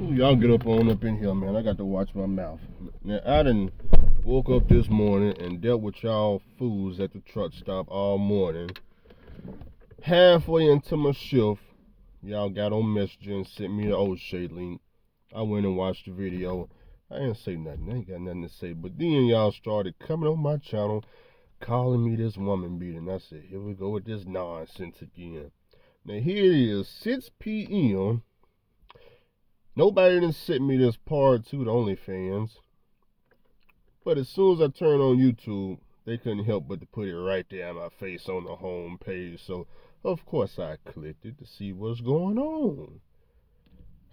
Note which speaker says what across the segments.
Speaker 1: Y'all get up in here, man. I got to watch my mouth. Now, I done woke up this morning and dealt with y'all fools at the truck stop all morning. Halfway into my shift, y'all got on Messenger and sent me the O'Shea link. I went and watched the video. I didn't say nothing. I ain't got nothing to say. But then y'all started coming on my channel, calling me this woman beater. And I said, here we go with this nonsense again. Now, here it is, 6 p.m. Nobody done sent me this part 2 to OnlyFans. But as soon as I turned on YouTube, they couldn't help but to put it right there on my face on the home page. So, of course, I clicked it to see what's going on.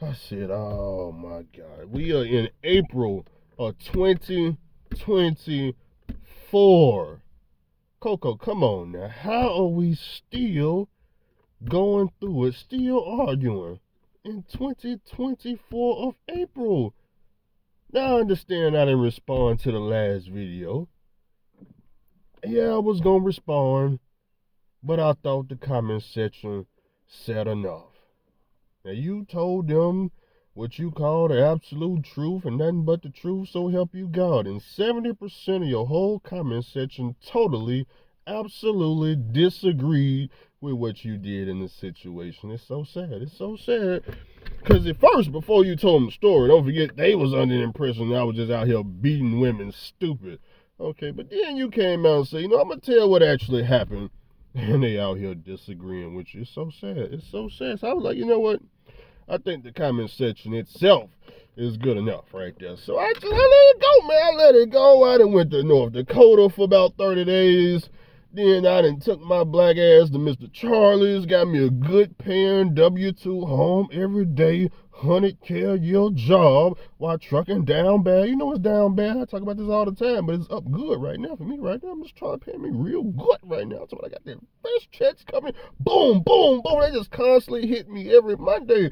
Speaker 1: I said, oh my God. We are in April of 2024. Koko, come on now. How are we still going through it, still arguing in 2024 of April? Now I understand I didn't respond to the last video. Yeah, I was going to respond, but I thought the comment section said enough. Now you told them what you call the absolute truth and nothing but the truth, so help you God. And 70% of your whole comment section totally, absolutely disagreed with what you did in the situation. It's so sad. It's so sad. Because at first, before you told them the story, don't forget, they was under the impression that I was just out here beating women stupid. Okay, but then you came out and said, I'm going to tell what actually happened. And they out here disagreeing with you. It's so sad. It's so sad. So I was like, you know what? I think the comment section itself is good enough right there. So I let it go, man. I let it go. I done went to North Dakota for about 30 days. Then I done took my black ass to Mr. Charlie's, got me a good paying W-2 home every day, 100K a year job while trucking down bad. You know it's down bad. I talk about this all the time, but it's up good right now for me right now. Mr. Charlie paying me real good right now. So I got the fresh checks coming. Boom, boom, boom. They just constantly hit me every Monday.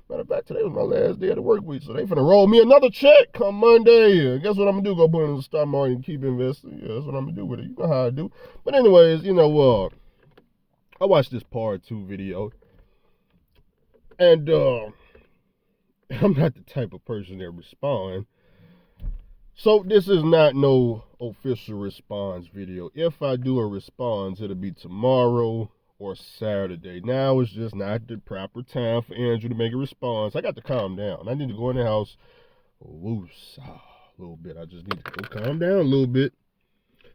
Speaker 1: Matter of fact, today was my last day of the work week, so they finna roll me another check come Monday. Guess what I'm gonna do? Go put it in the stock market and keep investing. Yeah, that's what I'm gonna do with it. You know how I do. But anyways, I watched this part 2 video, and I'm not the type of person that respond. So this is not no official response video. If I do a response, it'll be tomorrow or Saturday. Now it's just not the proper time for Andrew to make a response. I got to calm down. I need to go in the house, a little bit. I just need to go calm down a little bit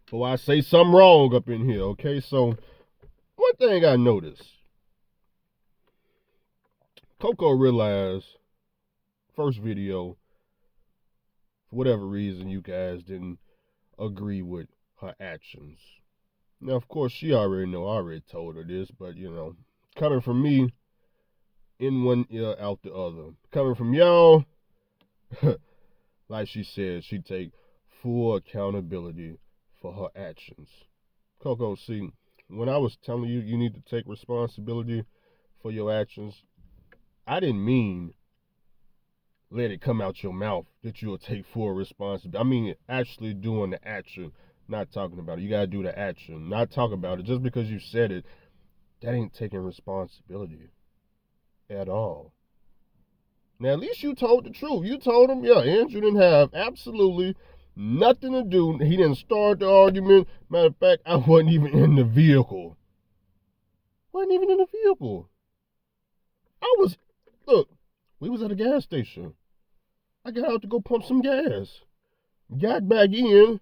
Speaker 1: before I say something wrong up in here, okay? So, one thing I noticed, Koko realized, first video, for whatever reason, you guys didn't agree with her actions. Now, of course, she already know. I already told her this, but, coming from me, in one ear, out the other. Coming from y'all, like she said, she take full accountability for her actions. Koko, see, when I was telling you you need to take responsibility for your actions, I didn't mean let it come out your mouth that you'll take full responsibility. I mean actually doing the action. Not talking about it. You gotta do the action. Not talk about it. Just because you said it, that ain't taking responsibility at all. Now, at least you told the truth. You told him, yeah, Andrew didn't have absolutely nothing to do. He didn't start the argument. Matter of fact, I wasn't even in the vehicle. Look, we was at a gas station. I got out to go pump some gas. Got back in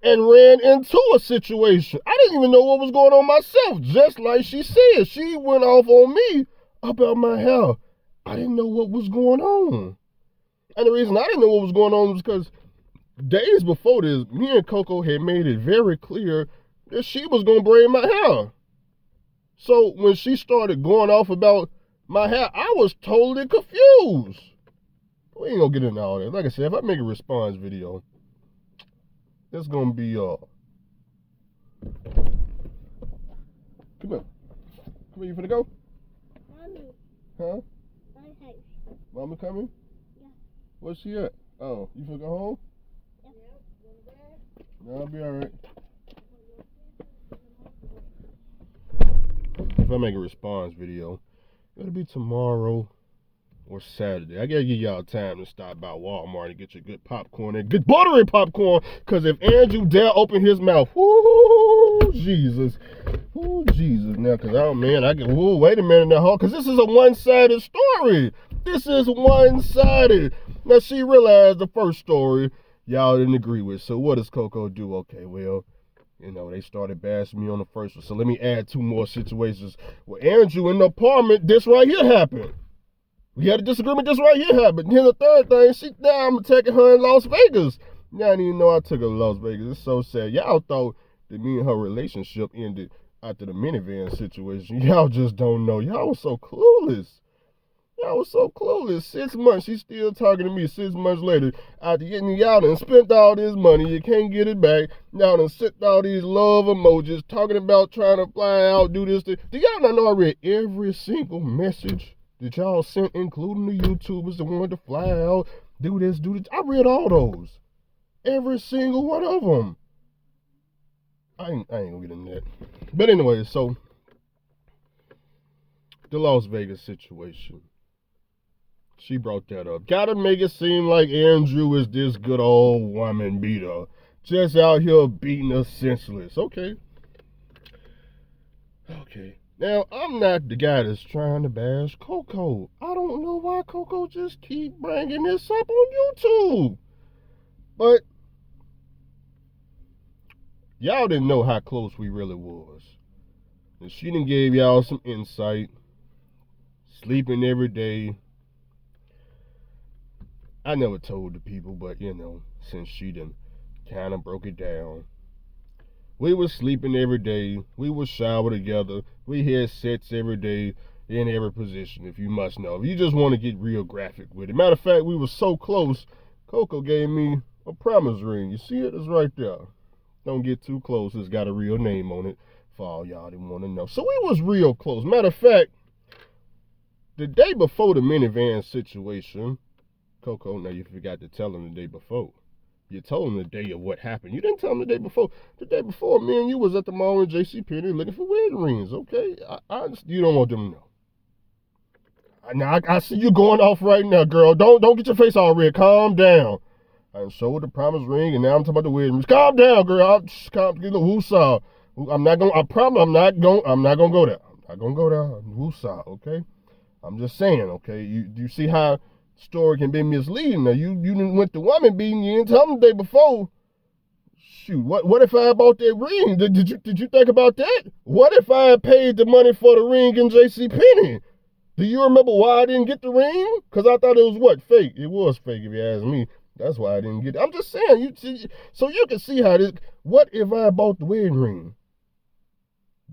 Speaker 1: and ran into a situation. I didn't even know what was going on myself. Just like she said, she went off on me about my hair. I didn't know what was going on. And the reason I didn't know what was going on was because days before this, me and Koko had made it very clear that she was going to braid my hair. So when she started going off about my hair, I was totally confused. We ain't going to get into all that. Like I said, if I make a response video, it's gonna be come here. You finna go?
Speaker 2: Mommy.
Speaker 1: Huh?
Speaker 2: Okay.
Speaker 1: Mama coming?
Speaker 2: Yeah.
Speaker 1: Where's she at? Oh, you finna go home?
Speaker 2: Yeah.
Speaker 1: No, I'll be alright. If I make a response video, it'll be tomorrow or Saturday. I gotta give y'all time to stop by Walmart and get your good popcorn and good buttery popcorn. Cause if Andrew dare open his mouth, whoo, Jesus. Oh, Jesus. Now, cause I get, wait a minute now, cause this is a one-sided story. This is one-sided. Now, she realized the first story y'all didn't agree with. So what does Koko do? Okay, well, they started bashing me on the first one. So let me add two more situations where Andrew in the apartment, this right here happened. We had a disagreement, this right here happened. Then the third thing, now I'm attacking her in Las Vegas. Y'all didn't even know I took her to Las Vegas. It's so sad. Y'all thought that me and her relationship ended after the minivan situation. Y'all just don't know. Y'all was so clueless. Y'all was so clueless. 6 months, she's still talking to me 6 months later. After getting y'all done spent all this money, you can't get it back. Y'all done sent all these love emojis, talking about trying to fly out, do this. Do y'all not know I read every single message that y'all sent, including the YouTubers that wanted to fly out, do this, do this? I read all those. Every single one of them. I ain't gonna get in that. But anyway, so the Las Vegas situation. She brought that up. Gotta make it seem like Andrew is this good old woman beater. Just out here beating us senseless. Okay. Now, I'm not the guy that's trying to bash Koko. I don't know why Koko just keep bringing this up on YouTube. But y'all didn't know how close we really was. And she done gave y'all some insight. Sleeping every day. I never told the people, but since she done kind of broke it down. We was sleeping every day. We would shower together. We had sex every day in every position, if you must know. If you just want to get real graphic with it. Matter of fact, we were so close, Koko gave me a promise ring. You see it? It's right there. Don't get too close. It's got a real name on it for all y'all that want to know. So we was real close. Matter of fact, the day before the minivan situation, Koko, now you forgot to tell him the day before. You told him the day of what happened. You didn't tell him the day before. The day before, me and you was at the mall in JCPenney looking for wedding rings, okay? You don't want them to know. Now, I see you going off right now, girl. Don't get your face all red. Calm down. I showed the promise ring, and now I'm talking about the wedding rings. Calm down, girl. Get a woosah. I promise I'm not gonna go there. I'm not gonna go there. Woosah, okay? I'm just saying, okay? You see how story can be misleading. Now you didn't went to woman beating, you didn't tell them the day before. Shoot, what if I bought that ring? Did you think about that? What if I had paid the money for the ring in JCPenney? Do you remember why I didn't get the ring? Because I thought it was what? Fake. It was fake if you ask me. That's why I didn't get it. I'm just saying, so you can see how this, what if I bought the wedding ring?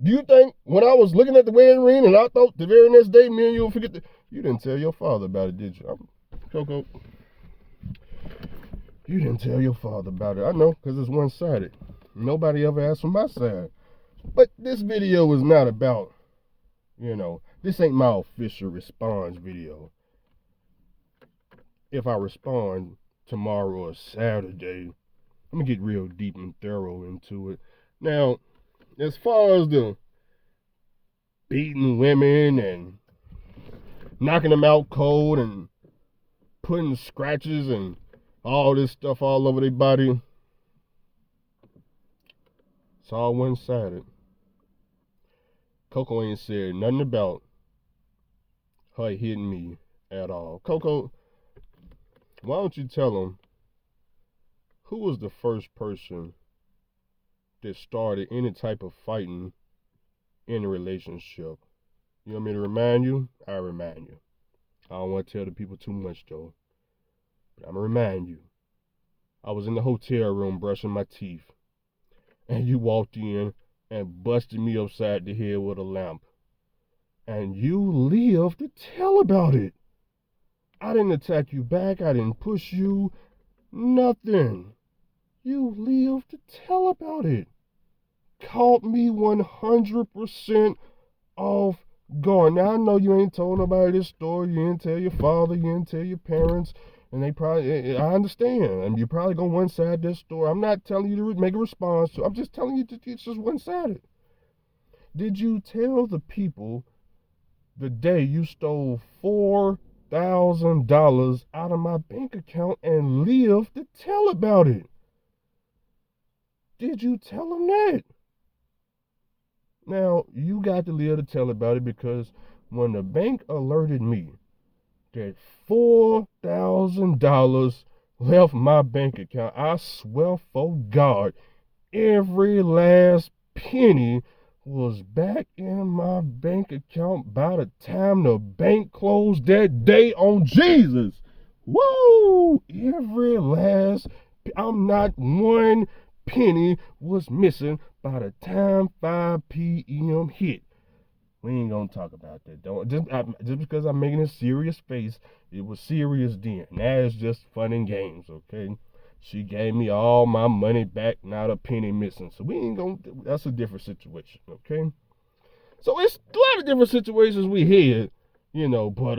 Speaker 1: Do you think when I was looking at the wedding ring and I thought the very next day me and you would forget you didn't tell your father about it, did you? Koko, you didn't tell your father about it. I know, because it's one-sided. Nobody ever asked for my side. But this video is not about, this ain't my official response video. If I respond tomorrow or Saturday, I'm going to get real deep and thorough into it. Now, as far as the beating women and knocking them out cold and putting scratches and all this stuff all over their body, it's all one-sided. Koko ain't said nothing about her hitting me at all. Koko, why don't you tell them who was the first person that started any type of fighting in a relationship? You want me to remind you? I remind you. I don't want to tell the people too much though. But I'm going to remind you. I was in the hotel room brushing my teeth. And you walked in and busted me upside the head with a lamp. And you lived to tell about it. I didn't attack you back. I didn't push you. Nothing. You lived to tell about it. Caught me 100% off guard. Now, I know you ain't told nobody this story. You didn't tell your father. You didn't tell your parents. And they probably, I understand. And you're probably going to one-side this story. I'm not telling you to make a response to it. I'm just telling you that it's just one-sided. Did you tell the people the day you stole 4 $4,000 out of my bank account and live to tell about it. Did you tell him that? Now, you got to live to tell about it because when the bank alerted me that $4,000 left my bank account, I swear for God, every last penny was back in my bank account by the time the bank closed that day on Jesus. Woo! Every last, I'm not one penny was missing by the time 5 p.m. hit. We ain't gonna talk about that. Don't just because I'm making a serious face, it was serious then. Now it's just fun and games, okay? She gave me all my money back, not a penny missing. So we ain't gonna. That's a different situation, okay? So it's a lot of different situations we had, But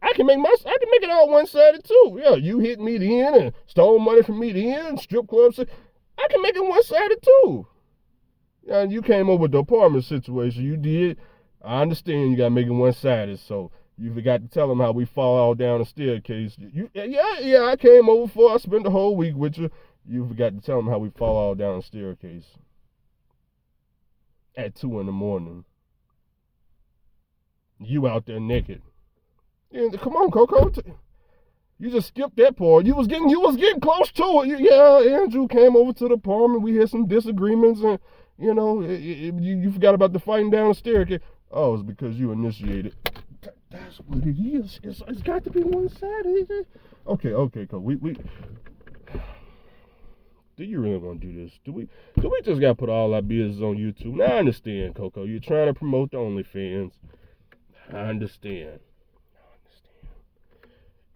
Speaker 1: I can make it all one sided too. Yeah, you hit me then and stole money from me then, strip clubs. I can make it one sided too. Yeah, you came up with the apartment situation. You did. I understand you got to make it one sided. So you forgot to tell them how we fall all down the staircase. Yeah. I came over for. I spent the whole week with you. You forgot to tell them how we fall all down the staircase at 2 a.m. You out there naked. Yeah, come on, Koko. You just skipped that part. You was getting close to it. Yeah, Andrew came over to the apartment. We had some disagreements, and you forgot about the fighting down the staircase. Oh, it's because you initiated. That's what it is. It's got to be one sided. Okay, Koko. We. Do you really want to do this? Do we just got to put all our business on YouTube? Now I understand, Koko. You're trying to promote the OnlyFans. I understand.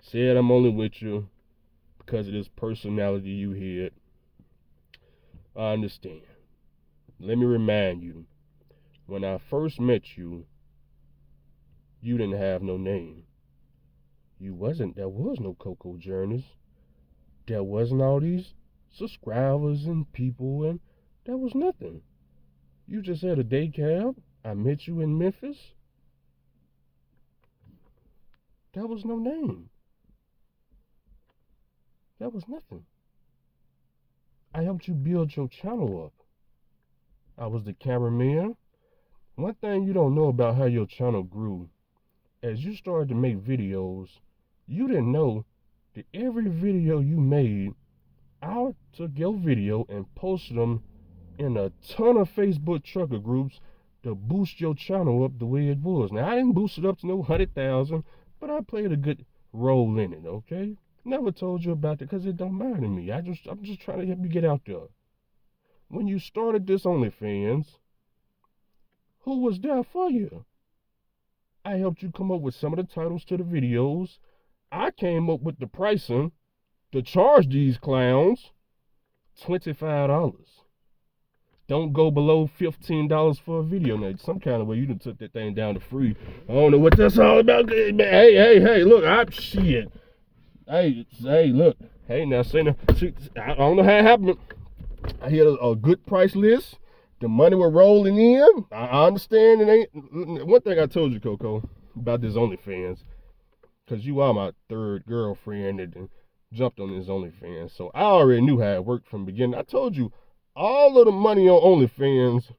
Speaker 1: Said I'm only with you because of this personality you had. I understand. Let me remind you, when I first met you, you didn't have no name. There was no Koko Journeys. There wasn't all these subscribers and people, and there was nothing. You just had a day cab. I met you in Memphis. There was no name. That was nothing. I helped you build your channel up. I was the cameraman. One thing you don't know about how your channel grew, as you started to make videos, you didn't know that every video you made, I took your video and posted them in a ton of Facebook trucker groups to boost your channel up the way it was. Now, I didn't boost it up to no 100,000, but I played a good role in it, okay? Never told you about it because it don't matter to me. I'm just trying to help you get out there. When you started this OnlyFans, who was there for you? I helped you come up with some of the titles to the videos. I came up with the pricing to charge these clowns $25. Don't go below $15 for a video. Now, some kind of way you done took that thing down to free. I don't know what that's all about. Hey, look, shit. Hey, look. Hey, now, I don't know how it happened. I had a good price list. The money was rolling in. I understand it ain't. One thing I told you, Koko, about this OnlyFans, because you are my third girlfriend that jumped on this OnlyFans. So I already knew how it worked from the beginning. I told you, all of the money on OnlyFans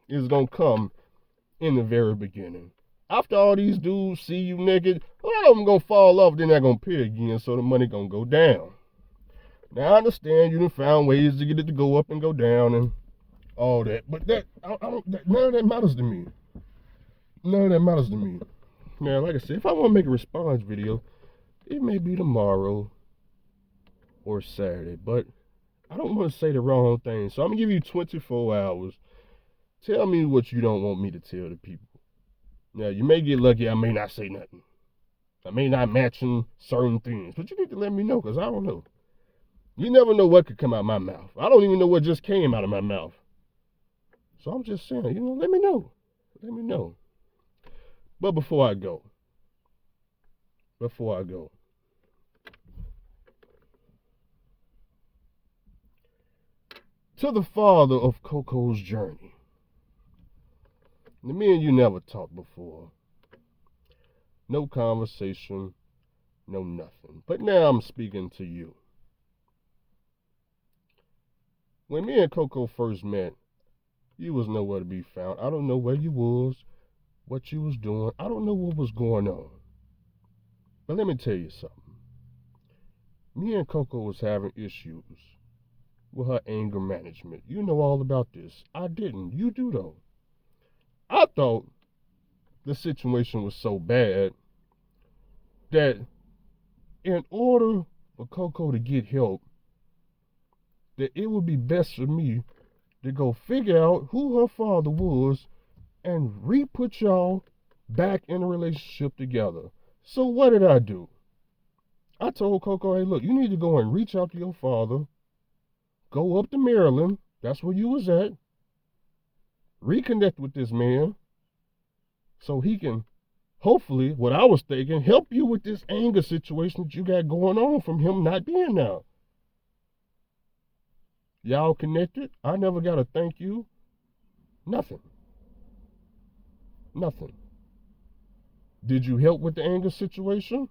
Speaker 1: is going to come in the very beginning. After all these dudes see you naked, a lot of them going to fall off, then they're going to pay again, so the money going to go down. Now, I understand you done found ways to get it to go up and go down and all that, but none of that matters to me. None of that matters to me. Now, like I said, if I want to make a response video, it may be tomorrow or Saturday, but I don't want to say the wrong thing, so I'm going to give you 24 hours. Tell me what you don't want me to tell the people. Now, you may get lucky, I may not say nothing. I may not mention certain things, but you need to let me know, because I don't know. You never know what could come out of my mouth. I don't even know what just came out of my mouth. So I'm just saying, let me know. Let me know. But before I go, to the father of Koko's journey. Me and you never talked before. No conversation. no nothing. But now I'm speaking to you. When me and Koko first met, you was nowhere to be found. I don't know where you was, what you was doing. I don't know what was going on. But let me tell you something. Me and Koko was having issues with her anger management. You know all about this. I didn't. You do though. I thought the situation was so bad that in order for Koko to get help, that it would be best for me to go figure out who her father was and re-put y'all back in a relationship together. So what did I do? I told Koko, hey, look, you need to go and reach out to your father, go up to Maryland, that's where you was at, reconnect with this man so he can, hopefully, what I was thinking, help you with this anger situation that you got going on from him not being there. Y'all connected. I never got a thank you. Nothing. Nothing. Did you help with the anger situation?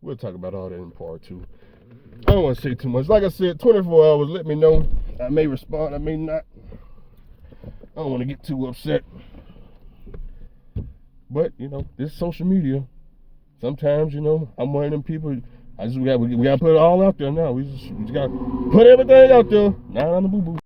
Speaker 1: We'll talk about all that in part two. I don't want to say too much. Like I said, 24 hours, let me know. I may respond, I may not. I don't want to get too upset. But, this social media. Sometimes, I'm one of them people. We got to put it all out there now. We just got to put everything out there. Not on the boo-boo.